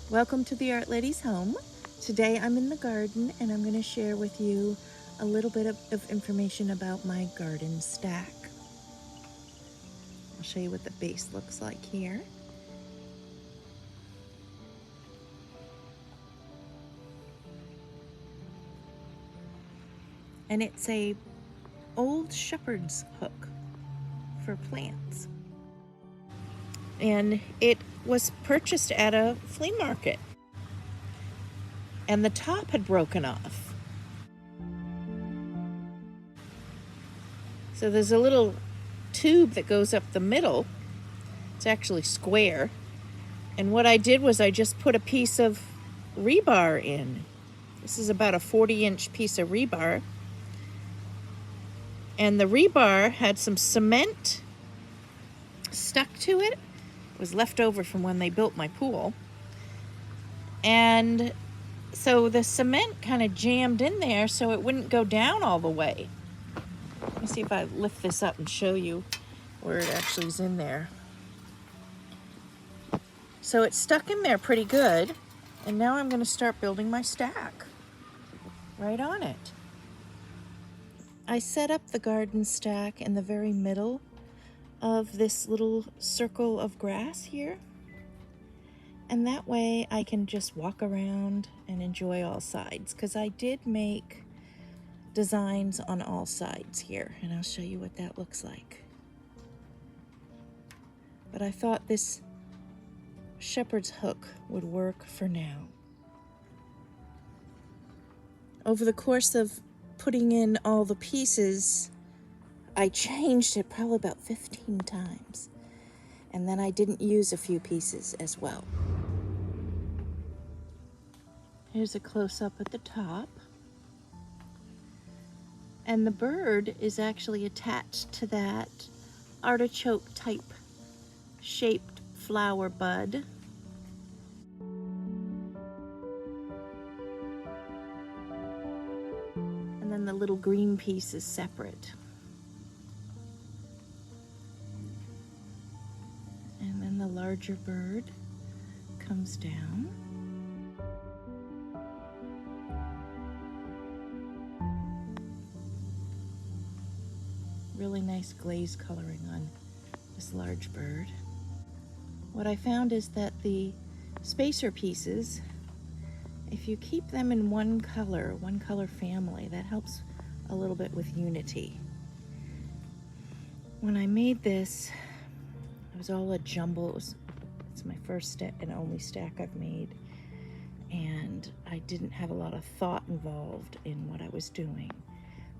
Welcome to the Art Lady's home. Today I'm in the garden and I'm going to share with you a little bit of information about my garden stack. I'll show you what the base looks like here. And it's a old shepherd's hook for plants. And it was purchased at a flea market. And the top had broken off. So there's a little tube that goes up the middle. It's actually square. And what I did was I just put a piece of rebar in. This is about a 40-inch piece of rebar. And the rebar had some cement stuck to it. It was left over from when they built my pool. And so the cement kind of jammed in there so it wouldn't go down all the way. Let me see if I lift this up and show you where it actually is in there. So it's stuck in there pretty good. And now I'm going to start building my stack right on it. I set up the garden stack in the very middle of this little circle of grass here. And that way I can just walk around and enjoy all sides, because I did make designs on all sides here, and I'll show you what that looks like. But I thought this shepherd's hook would work for now. Over the course of putting in all the pieces, I changed it probably about 15 times. And then I didn't use a few pieces as well. Here's a close-up at the top. And the bird is actually attached to that artichoke type shaped flower bud. And then the little green piece is separate. And then the larger bird comes down. Really nice glaze coloring on this large bird. What I found is that the spacer pieces, if you keep them in one color family, that helps a little bit with unity. When I made this, it was all a jumble. It's my first and only stack I've made. And I didn't have a lot of thought involved in what I was doing.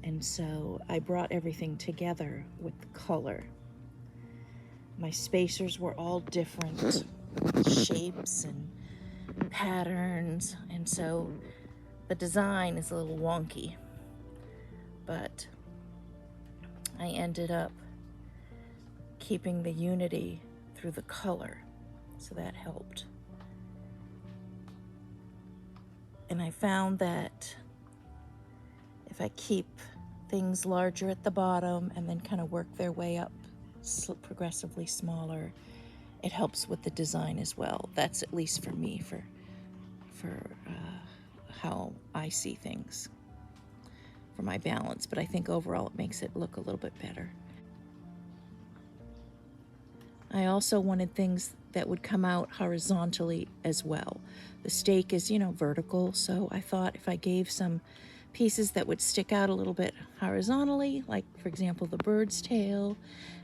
And so I brought everything together with the color. My spacers were all different shapes and patterns, and so the design is a little wonky. But I ended up keeping the unity through the color, so that helped. And I found that if I keep things larger at the bottom and then kind of work their way up progressively smaller, it helps with the design as well. That's at least for me, for how I see things, for my balance. But I think overall it makes it look a little bit better. I also wanted things that would come out horizontally as well. The stake is, vertical, so I thought if I gave some pieces that would stick out a little bit horizontally, like for example the bird's tail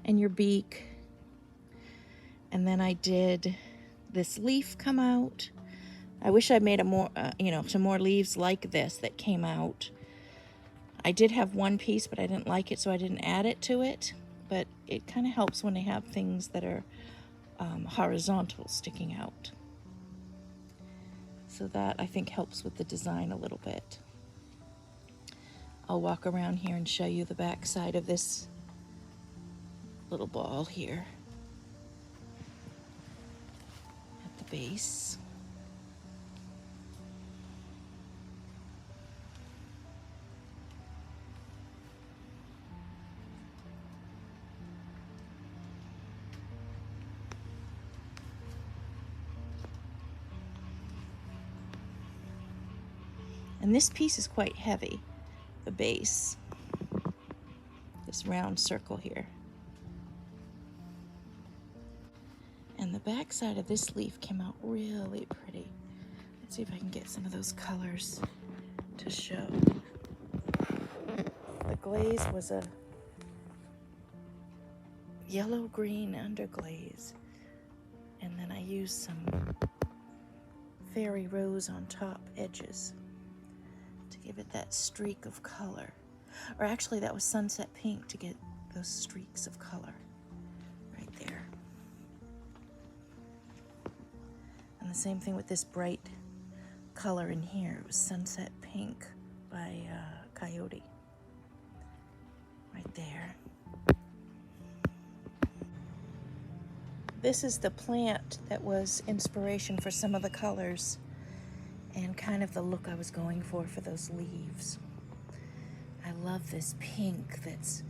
and your beak, and then I did this leaf come out. I wish I made some more leaves like this that came out. I did have one piece, but I didn't like it, so I didn't add it to it. But it kind of helps when they have things that are horizontal sticking out. So that I think helps with the design a little bit. I'll walk around here and show you the back side of this little ball here at the base. And this piece is quite heavy, the base, this round circle here. And the back side of this leaf came out really pretty. Let's see if I can get some of those colors to show. The glaze was a yellow-green underglaze, and then I used some fairy rose on top edges to give it that streak of color. Or actually, that was sunset pink to get those streaks of color right there. And the same thing with this bright color in here. It was sunset pink by Coyote right there. This is the plant that was inspiration for some of the colors and kind of the look I was going for those leaves. I love this pink that's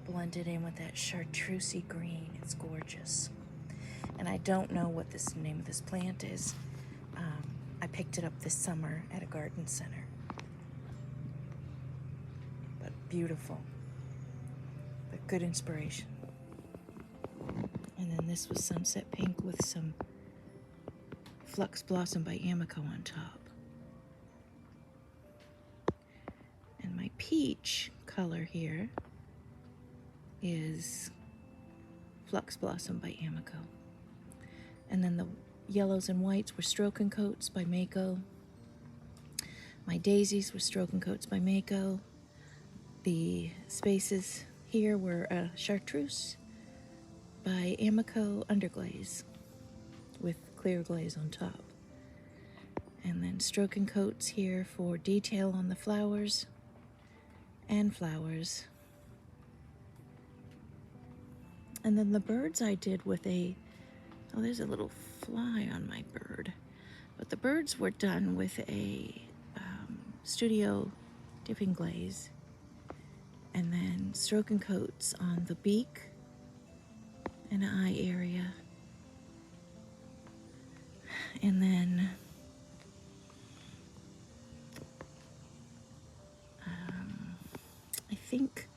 blended in with that chartreusey green. It's gorgeous. And I don't know what this name of this plant is. I picked it up this summer at a garden center. But beautiful. But good inspiration. And then this was sunset pink with some Flux Blossom by Amico on top. And my peach color here is Flux Blossom by Amaco. And then the yellows and whites were Stroke and Coats by Mayco. My daisies were Stroke and Coats by Mayco. The spaces here were Chartreuse by Amaco underglaze with clear glaze on top. And then Stroke and Coats here for detail on the flowers and flowers. And then the birds I did with oh, there's a little fly on my bird. But the birds were done with a studio dipping glaze. And then Stroke and Coats on the beak and eye area. And then I think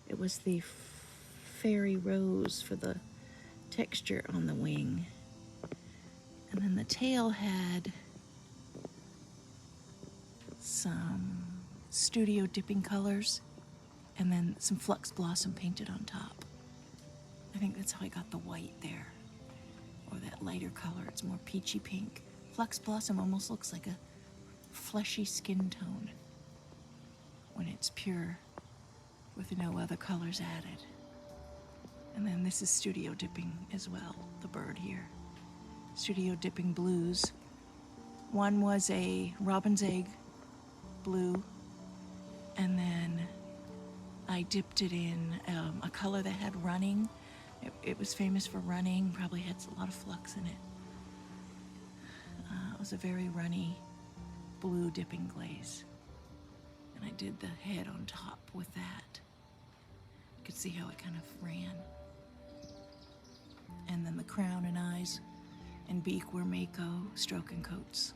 it was the fairy rose for the texture on the wing. And then the tail had some studio dipping colors and then some Flux Blossom painted on top. I think that's how I got the white there, or that lighter color. It's more peachy pink. Flux Blossom almost looks like a fleshy skin tone when it's pure with no other colors added. And then this is studio dipping as well, the bird here. Studio dipping blues. One was a robin's egg blue, and then I dipped it in a color that had running. It was famous for running, probably had a lot of flux in it. It was a very runny blue dipping glaze. And I did the head on top with that. You could see how it kind of ran. And then the crown and eyes and beak were Mayco Stroke and Coats.